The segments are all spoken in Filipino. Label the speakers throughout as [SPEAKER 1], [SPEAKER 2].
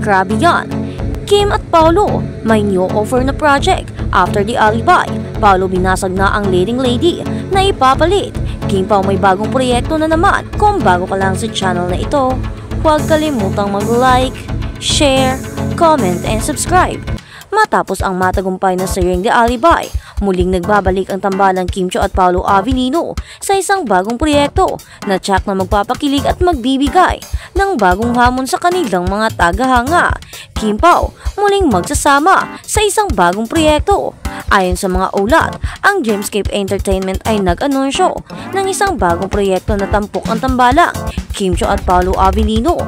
[SPEAKER 1] Grabe yan. Kim at Paolo, may new offer na project. After the Alibi, Paolo binasag na ang leading lady na ipapalit. Kim Pao may bagong proyekto na naman. Kung bago ka lang sa channel na ito, huwag kalimutang mag-like, share, comment, and subscribe. Matapos ang matagumpay na seryeng The Alibi, muling nagbabalik ang tambalang Kim Chiu at Paolo Avellino sa isang bagong proyekto na tsak na magpapakilig at magbibigay ng bagong hamon sa kanilang mga tagahanga. Kim Pao muling magsasama sa isang bagong proyekto. Ayon sa mga ulat, ang Dreamscape Entertainment ay nag-anunsyo ng isang bagong proyekto na tampok ang tambalang Kim Chiu at Paolo Avellino.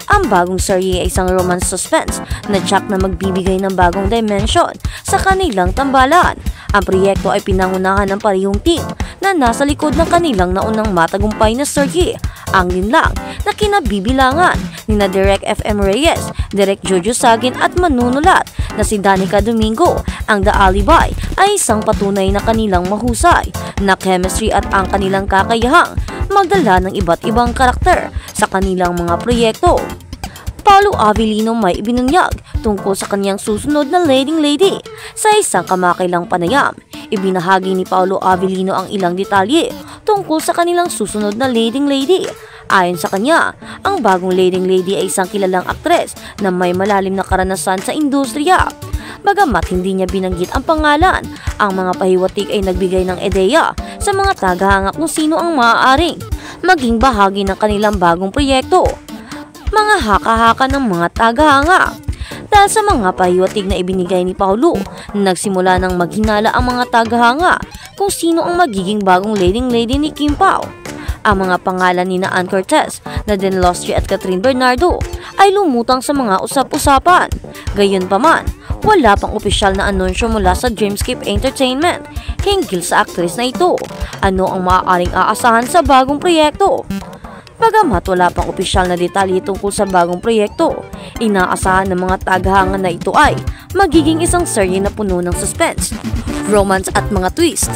[SPEAKER 1] Ang bagong serye ay isang romance suspense na tsak na magbibigay ng bagong dimension sa kanilang tambalan. Ang proyekto ay pinangunahan ng parehong team na nasa likod ng kanilang naunang matagumpay na serye. Ang linlang na kinabibilangan ni na Direk FM Reyes, Direk Jojo Sagin at manunulat na si Danica Domingo. Ang The Alibi ay isang patunay na kanilang mahusay na chemistry at ang kanilang kakayahang magdala ng iba't ibang karakter sa kanilang mga proyekto. Paolo Avellino may ibinunyag tungkol sa kanyang susunod na leading lady sa isang kamakailang panayam. Ibinahagi ni Paolo Avellino ang ilang detalye tungkol sa kanilang susunod na leading lady. Ayon sa kanya, ang bagong leading lady ay isang kilalang aktres na may malalim na karanasan sa industriya. Bagamat hindi niya binanggit ang pangalan, ang mga pahiwatig ay nagbigay ng ideya sa mga tagahanga kung sino ang maaaring maging bahagi ng kanilang bagong proyekto. Mga haka-haka ng mga tagahanga. Dahil sa mga pahiwatig na ibinigay ni Paolo, nagsimula ng maghinala ang mga tagahanga kung sino ang magiging bagong leading lady ni Kim Pao. Ang mga pangalan ni na Ann Cortez, Nadine Lostri at Catherine Bernardo ay lumutang sa mga usap-usapan. Gayunpaman, wala pang opisyal na anunsyo mula sa Dreamscape Entertainment hinggil sa aktris na ito. Ano ang maaaring aasahan sa bagong proyekto? Bagamat wala pang opisyal na detalye tungkol sa bagong proyekto, inaasahan ng mga tagahanga na ito ay magiging isang serye na puno ng suspense, romance at mga twist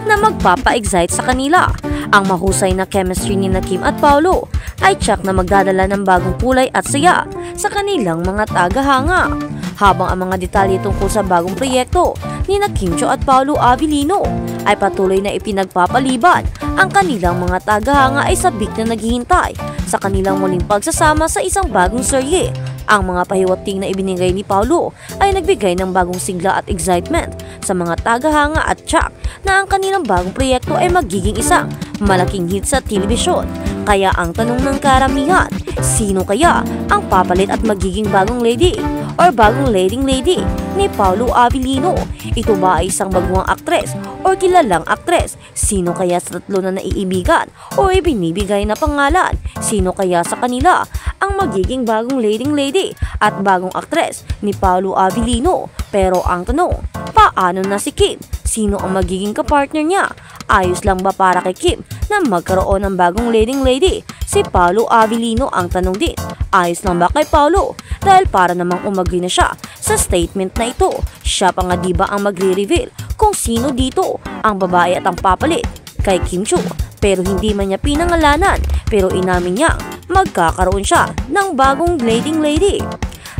[SPEAKER 1] na magpapa-excite sa kanila. Ang mahusay na chemistry ni na Kim at Paolo ay tsak na magdadala ng bagong kulay at saya sa kanilang mga tagahanga. Habang ang mga detalye tungkol sa bagong proyekto ni na Kim Chiu at Paolo Avellino ay patuloy na ipinagpapaliban, ang kanilang mga tagahanga ay sabik na naghihintay sa kanilang muling pagsasama sa isang bagong serye. Ang mga pahiwatig na ibinigay ni Paolo ay nagbigay ng bagong sigla at excitement sa mga tagahanga at tsak na ang kanilang bagong proyekto ay magiging isang malaking hit sa telebisyon. Kaya ang tanong ng karamihan, sino kaya ang papalit at magiging bagong lady or bagong leading lady ni Paolo Avellino? Ito ba ay isang baguhang aktres o kilalang aktres? Sino kaya sa tatlo na naiibigan o ibinibigay na pangalan? Sino kaya sa kanila ang magiging bagong leading lady at bagong aktres ni Paolo Avellino? Pero ang tanong, paano na si Kim? Sino ang magiging kapartner niya? Ayos lang ba para kay Kim na magkaroon ng bagong leading lady si Paolo Avellino? Ang tanong din, ayos lang ba kay Paolo? Dahil para namang umagri na siya sa statement na ito. Siya pa nga diba ang magre-reveal kung sino dito ang babae at ang papalit kay Kim Chiu. Pero hindi man niya pinangalanan, pero inamin niya magkakaroon siya ng bagong leading lady.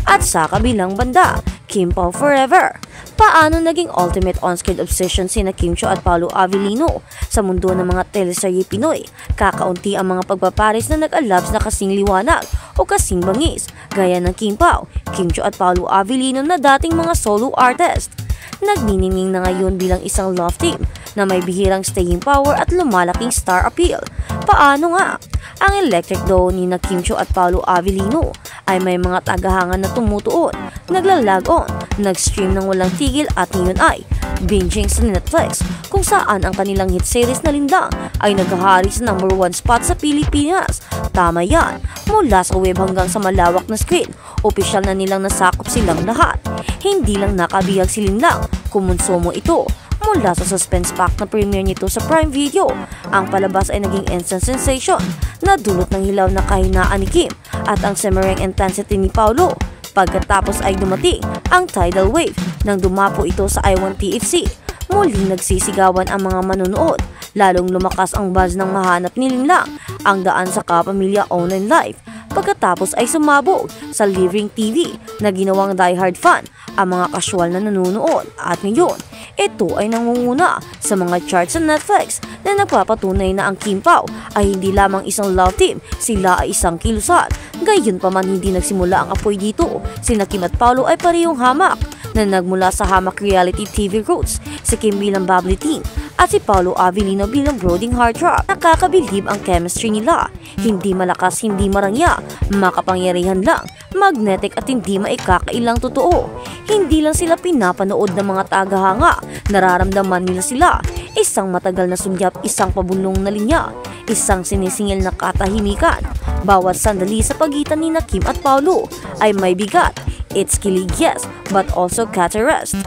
[SPEAKER 1] At sa kabilang banda, Kim Pao forever. Paano naging ultimate on-screen obsession sina Kim Chiu at Paolo Avellino sa mundo ng mga teleserye Pinoy? Kakaunti ang mga pagpapares na nag-alabs na kasing liwanag o kasing bangis, gaya ng Kim Pao, Kim Chiu at Paolo Avellino na dating mga solo artist. Nagniningning na ngayon bilang isang love team na may bihirang staying power at lumalaking star appeal. Paano nga? Ang electric duo ni na Kim Chiu at Paolo Avellino ay may mga tagahanga na tumutuon, naglalag on, nag-stream ng walang tigil at ngayon ay binging sa Netflix kung saan ang kanilang hit series na Lindang ay naghahari sa #1 spot sa Pilipinas. Tama yan, mula sa web hanggang sa malawak na screen, opisyal na nilang nasakop silang lahat. Hindi lang nakabihag si Lindang, kumonsumo ito mula sa suspense pack na premiere nito sa Prime Video. Ang palabas ay naging instant sensation na dulot ng hilaw na kahinaan ni Kim at ang simmering intensity ni Paolo. Pagkatapos ay dumating ang tidal wave nang dumapo ito sa I1 TFC. Muling nagsisigawan ang mga manonood, lalong lumakas ang buzz ng mahanap ni Linlang ang daan sa kapamilya online life. pagkatapos ay sumabog sa live-ring TV na ginawang diehard fan ang mga casual na nanonood at ngayon ito ay nangunguna sa mga charts sa Netflix na nagpapatunay na ang Kim Pao ay hindi lamang isang love team, sila ay isang kilusan. Gayunpaman hindi nagsimula ang apoy dito, sina Kim at Paolo ay parehong hamak na nagmula sa hamak reality TV roots, si Kim bilang bubbly teen at si Paolo Avellino bilang brooding heartthrob. Nakakabilib ang chemistry nila, hindi malakas, hindi marangya, makapangyarihan lang, magnetic at hindi maikakailang totoo. Hindi lang sila pinapanood ng mga tagahanga, nararamdaman nila sila. Isang matagal na sunyap, isang pabulong na linya, isang sinisingil na katahimikan. Bawat sandali sa pagitan ni Kim at Paolo ay may bigat. It's kilig, yes, but also catarrest,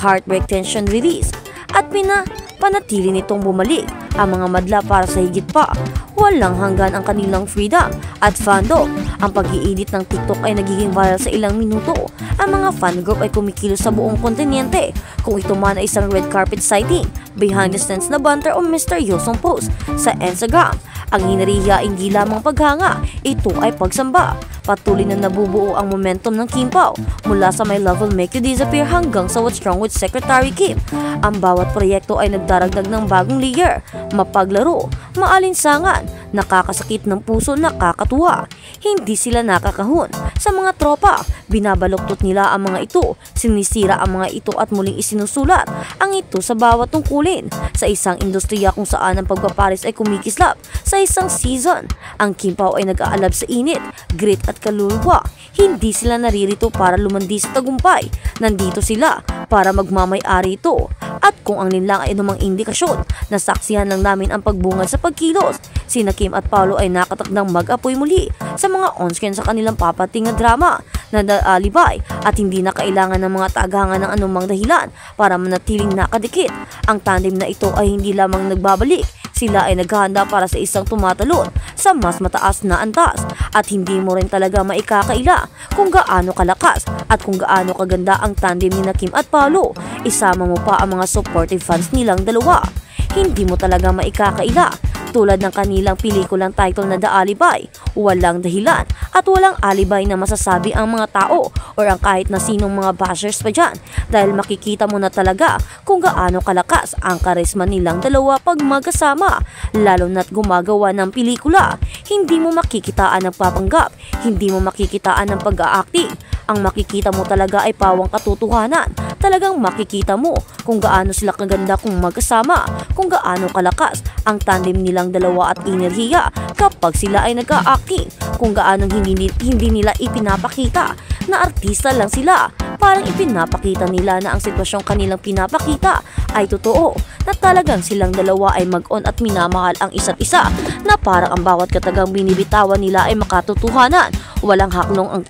[SPEAKER 1] heartbreak, tension release. At panatili nitong bumalik ang mga madla para sa higit pa. Walang hanggan ang kanilang freedom at fandom. Ang pag-i-edit ng TikTok ay nagiging viral sa ilang minuto. Ang mga fan group ay kumikilos sa buong kontinente. Kung ito man ay isang red carpet sighting, behind the scenes na banter o misteryosong post sa Instagram. Ang hinariya hindi lamang paghanga, ito ay pagsamba. Patuloy na nabubuo ang momentum ng Kim Pao mula sa My Love Will Make You Disappear hanggang sa What's Wrong with Secretary Kim. Ang bawat proyekto ay nagdaragdag ng bagong layer, mapaglaro, maalinsangan, nakakasakit ng puso, nakakatuwa. Hindi sila nakakahon. Sa mga tropa, binabaluktot nila ang mga ito, sinisira ang mga ito at muling isinusulat ang ito sa bawat tungkulin. Sa isang industriya kung saan ang pagpaparis ay kumikislap sa isang season, ang Kim Pao ay nag-aalab sa init, grit at kaluluwa. Hindi sila naririto para lumandi sa tagumpay. Nandito sila para magmamay-ari ito. At kung ang linlang ay anumang indikasyon, nasaksihan lang namin ang pagbungad sa pagkilos. Sina Kim at Paolo ay nakatakdang mag-apoy muli sa mga on-screen sa kanilang papating na drama na alibay at hindi na kailangan ng mga tagahanga ng anumang dahilan para manatiling nakadikit. Ang tandem na ito ay hindi lamang nagbabalik, sila ay naghahanda para sa isang tumatalon sa mas mataas na antas at hindi mo rin talaga maikakaila kung gaano kalakas at kung gaano kaganda ang tandem ni Kim at Paolo. Isama mo pa ang mga supportive fans nilang dalawa. Hindi mo talaga maikakaila. Tulad ng kanilang pelikulang title na The Alibay, walang dahilan at walang alibay na masasabi ang mga tao or ang kahit na sinong mga bashers pa dyan dahil makikita mo na talaga kung gaano kalakas ang karisma nilang dalawa pag magkasama, lalo na't gumagawa ng pelikula. Hindi mo makikitaan ng papanggap, hindi mo makikitaan ng pag-a-acting. Ang makikita mo talaga ay pawang katotohanan. Talagang makikita mo kung gaano sila kaganda kung magkasama, kung gaano kalakas ang tandem nilang dalawa at enerhiya kapag sila ay nag-a-acting, kung gaano hindi nila ipinapakita na artista lang sila. Parang ipinapakita nila na ang sitwasyong kanilang pinapakita ay totoo, na talagang silang dalawa ay mag-on at minamahal ang isa't isa, na parang ang bawat katagang binibitawan nila ay makatotohanan. Walang haklong ang